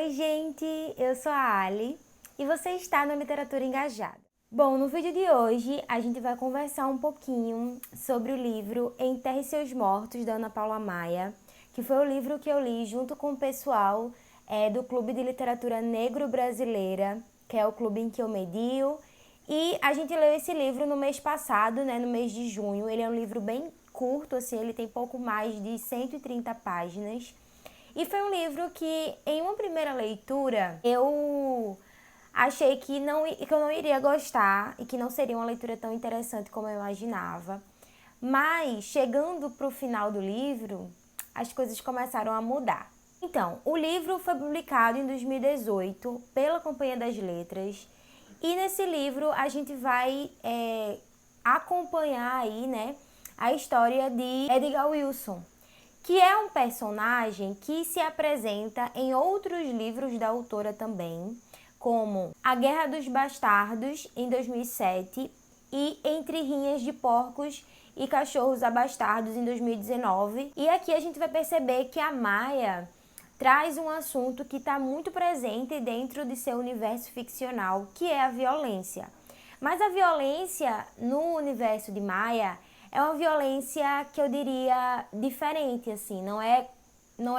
Oi, gente! Eu sou a Ali e você está no Literatura Engajada. Bom, no vídeo de hoje a gente vai conversar um pouquinho sobre o livro Enterre Seus Mortos, da Ana Paula Maia, que foi o livro que eu li junto com o pessoal do Clube de Literatura Negro Brasileira, que é o clube em que eu medio. E a gente leu esse livro no mês passado, no mês de junho. Ele é um livro bem curto, assim, ele tem pouco mais de 130 páginas. E foi um livro que, em uma primeira leitura, eu achei que eu não iria gostar e que não seria uma leitura tão interessante como eu imaginava. Mas, chegando para o final do livro, as coisas começaram a mudar. Então, o livro foi publicado em 2018 pela Companhia das Letras. E nesse livro a gente vai acompanhar aí, a história de Edgar Wilson, que é um personagem que se apresenta em outros livros da autora também, como A Guerra dos Bastardos, em 2007, e Entre Rinhas de Porcos e Cachorros Abastardos, em 2019. E aqui a gente vai perceber que a Maia traz um assunto que está muito presente dentro de seu universo ficcional, que é a violência. Mas a violência no universo de Maia é uma violência que eu diria diferente, assim, não é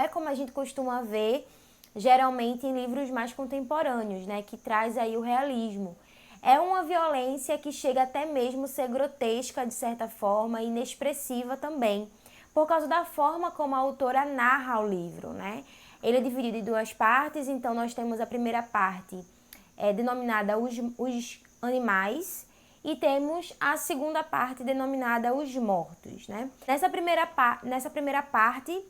como a gente costuma ver geralmente em livros mais contemporâneos, que traz aí o realismo. É uma violência que chega até mesmo a ser grotesca de certa forma, inexpressiva também, por causa da forma como a autora narra o livro, Ele é dividido em duas partes, então nós temos a primeira parte denominada os animais, e temos a segunda parte denominada os mortos, Nessa primeira parte,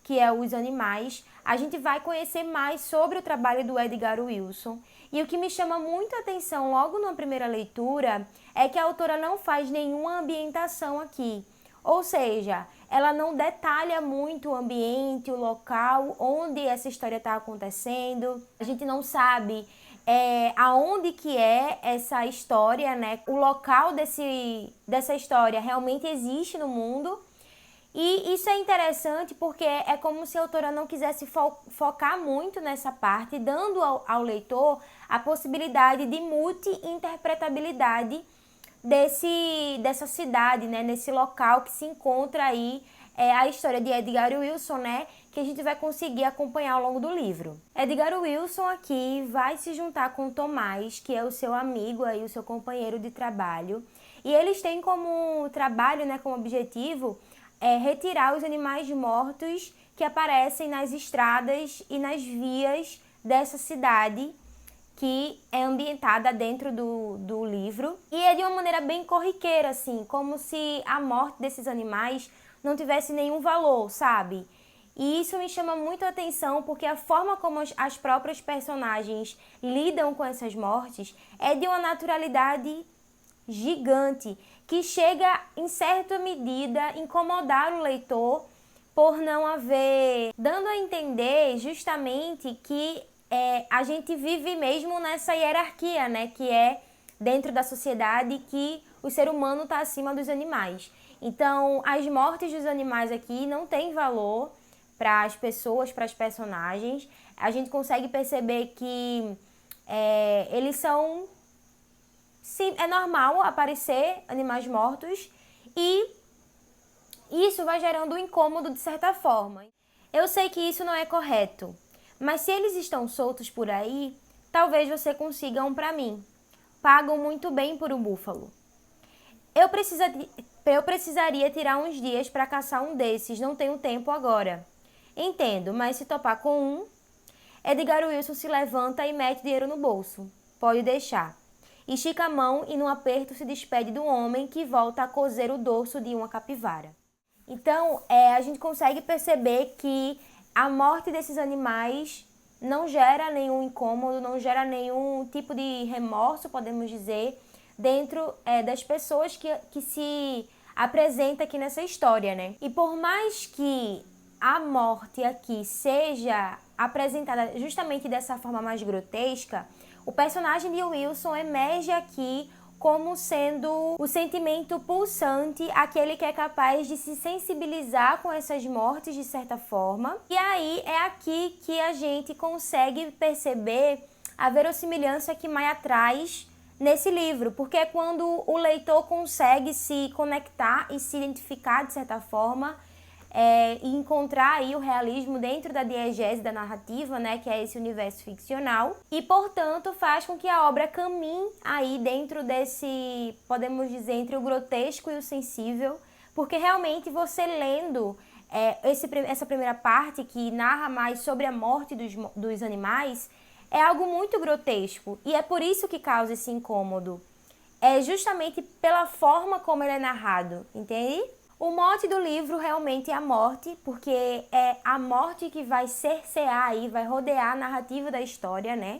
que é os animais, a gente vai conhecer mais sobre o trabalho do Edgar Wilson. E o que me chama muito a atenção logo na primeira leitura é que a autora não faz nenhuma ambientação aqui. Ou seja, ela não detalha muito o ambiente, o local onde essa história está acontecendo. A gente não sabe aonde que é essa história, O local dessa história realmente existe no mundo. E isso é interessante porque é como se a autora não quisesse focar muito nessa parte, dando ao leitor a possibilidade de multi-interpretabilidade dessa cidade, nesse local que se encontra aí a história de Edgar Wilson, que a gente vai conseguir acompanhar ao longo do livro. Edgar Wilson aqui vai se juntar com Tomás, que é o seu amigo, aí, o seu companheiro de trabalho, e eles têm como trabalho, como objetivo, retirar os animais mortos que aparecem nas estradas e nas vias dessa cidade, que é ambientada dentro do livro. E é de uma maneira bem corriqueira, assim, como se a morte desses animais não tivesse nenhum valor, sabe? E isso me chama muito a atenção porque a forma como as próprias personagens lidam com essas mortes é de uma naturalidade gigante, que chega, em certa medida, incomodar o leitor por não haver, dando a entender justamente que a gente vive mesmo nessa hierarquia, que é dentro da sociedade, que o ser humano está acima dos animais. Então, as mortes dos animais aqui não têm valor para as pessoas, para as personagens. A gente consegue perceber que eles são... Sim, é normal aparecer animais mortos e isso vai gerando um incômodo de certa forma. Eu sei que isso não é correto, mas se eles estão soltos por aí, talvez você consiga um para mim. Pagam muito bem por um búfalo. Eu precisaria tirar uns dias para caçar um desses, não tenho tempo agora. Entendo, mas se topar com um... Edgar Wilson se levanta e mete dinheiro no bolso. Pode deixar. Estica a mão e, num aperto, se despede do homem que volta a coser o dorso de uma capivara. Então, a gente consegue perceber que a morte desses animais não gera nenhum incômodo, não gera nenhum tipo de remorso, podemos dizer, dentro das pessoas que se apresenta aqui nessa história, E por mais que a morte aqui seja apresentada justamente dessa forma mais grotesca, o personagem de Wilson emerge aqui como sendo o sentimento pulsante, aquele que é capaz de se sensibilizar com essas mortes de certa forma. E aí é aqui que a gente consegue perceber a verossimilhança que Maia traz nesse livro, porque é quando o leitor consegue se conectar e se identificar de certa forma e encontrar aí o realismo dentro da diegese da narrativa, né, que é esse universo ficcional, e portanto faz com que a obra caminhe aí dentro desse, podemos dizer, entre o grotesco e o sensível, porque realmente você lendo essa primeira parte que narra mais sobre a morte dos animais, é algo muito grotesco, e é por isso que causa esse incômodo. É justamente pela forma como ele é narrado, entende? O mote do livro realmente é a morte, porque é a morte que vai cercear aí, vai rodear a narrativa da história, né?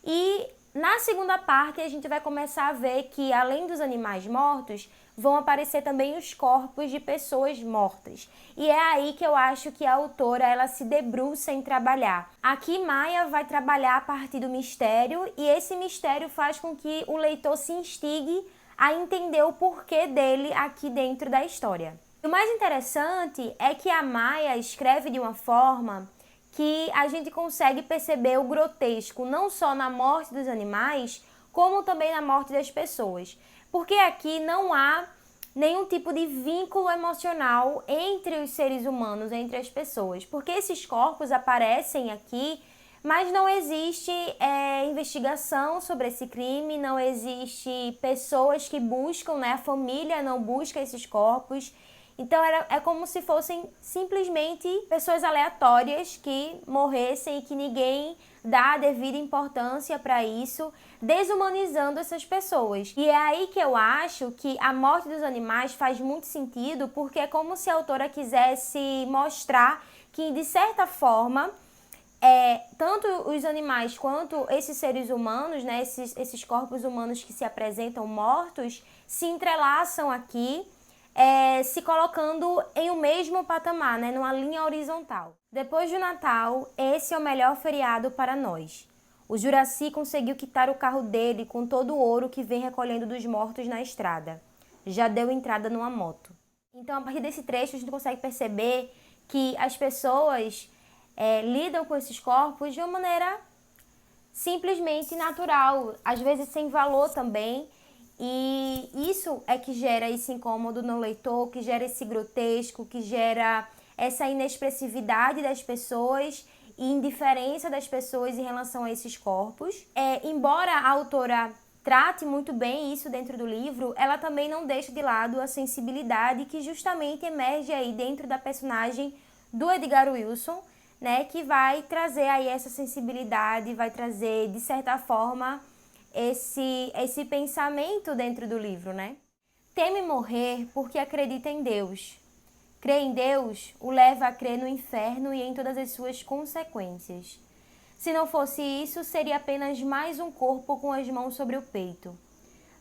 E na segunda parte a gente vai começar a ver que além dos animais mortos, vão aparecer também os corpos de pessoas mortas. E é aí que eu acho que a autora ela se debruça em trabalhar. Aqui Maia vai trabalhar a partir do mistério, e esse mistério faz com que o leitor se instigue a entender o porquê dele aqui dentro da história. O mais interessante é que a Maia escreve de uma forma que a gente consegue perceber o grotesco não só na morte dos animais, como também na morte das pessoas. Porque aqui não há nenhum tipo de vínculo emocional entre os seres humanos, entre as pessoas. Porque esses corpos aparecem aqui, mas não existe investigação sobre esse crime, não existe pessoas que buscam, né? A família não busca esses corpos. Então é como se fossem simplesmente pessoas aleatórias que morressem e que ninguém dá a devida importância para isso, desumanizando essas pessoas. E é aí que eu acho que a morte dos animais faz muito sentido, porque é como se a autora quisesse mostrar que, de certa forma, tanto os animais quanto esses seres humanos, né, esses corpos humanos que se apresentam mortos, se entrelaçam aqui, se colocando em o mesmo patamar, né, numa linha horizontal. Depois do Natal, esse é o melhor feriado para nós. O Juraci conseguiu quitar o carro dele com todo o ouro que vem recolhendo dos mortos na estrada. Já deu entrada numa moto. Então, a partir desse trecho, a gente consegue perceber que as pessoas lidam com esses corpos de uma maneira simplesmente natural, às vezes sem valor também. E isso é que gera esse incômodo no leitor, que gera esse grotesco, que gera essa inexpressividade das pessoas e indiferença das pessoas em relação a esses corpos. Embora a autora trate muito bem isso dentro do livro, ela também não deixa de lado a sensibilidade que justamente emerge aí dentro da personagem do Edgar Wilson, né, que vai trazer aí essa sensibilidade, vai trazer, de certa forma, esse pensamento dentro do livro, né? Teme morrer porque acredita em Deus. Crer em Deus o leva a crer no inferno e em todas as suas consequências. Se não fosse isso, seria apenas mais um corpo com as mãos sobre o peito.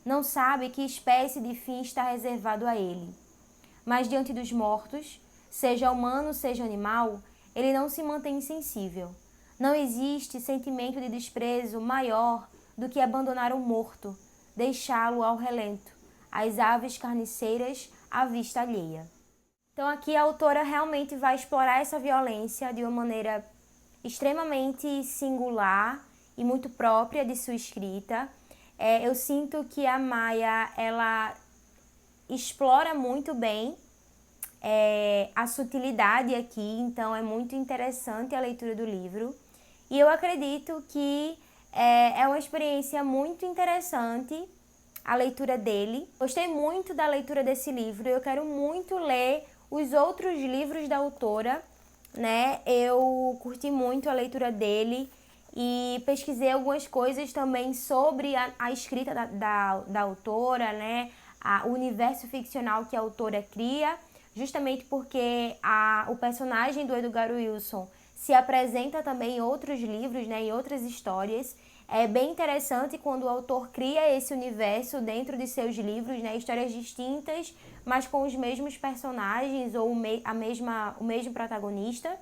Não sabe que espécie de fim está reservado a ele. Mas diante dos mortos, seja humano, seja animal, ele não se mantém insensível. Não existe sentimento de desprezo maior do que abandonar um morto, deixá-lo ao relento, as aves carniceiras à vista alheia. Então aqui a autora realmente vai explorar essa violência de uma maneira extremamente singular e muito própria de sua escrita. Eu sinto que a Maia, ela explora muito bem a sutilidade aqui, então é muito interessante a leitura do livro. E eu acredito que é uma experiência muito interessante a leitura dele. Gostei muito da leitura desse livro, eu quero muito ler os outros livros da autora, né? Eu curti muito a leitura dele e pesquisei algumas coisas também sobre a escrita da autora, né? O universo ficcional que a autora cria, justamente porque o personagem do Edgar Wilson se apresenta também em outros livros, né, em outras histórias. É bem interessante quando o autor cria esse universo dentro de seus livros, né, histórias distintas, mas com os mesmos personagens ou o mesmo protagonista.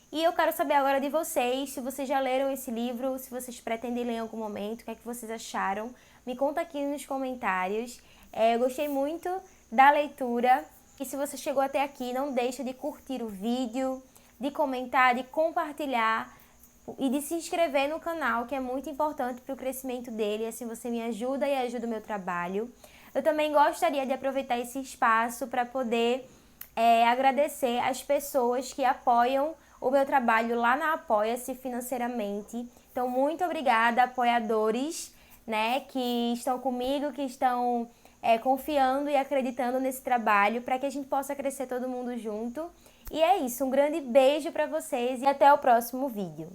E eu quero saber agora de vocês, se vocês já leram esse livro, se vocês pretendem ler em algum momento, o que é que vocês acharam. Me conta aqui nos comentários. Eu gostei muito da leitura. E se você chegou até aqui, não deixa de curtir o vídeo, de comentar, de compartilhar e de se inscrever no canal, que é muito importante para o crescimento dele. Assim você me ajuda e ajuda o meu trabalho. Eu também gostaria de aproveitar esse espaço para poder agradecer as pessoas que apoiam o meu trabalho lá na Apoia-se financeiramente. Então, muito obrigada, apoiadores, né, que estão comigo, que estão confiando e acreditando nesse trabalho para que a gente possa crescer todo mundo junto. E é isso, um grande beijo para vocês e até o próximo vídeo.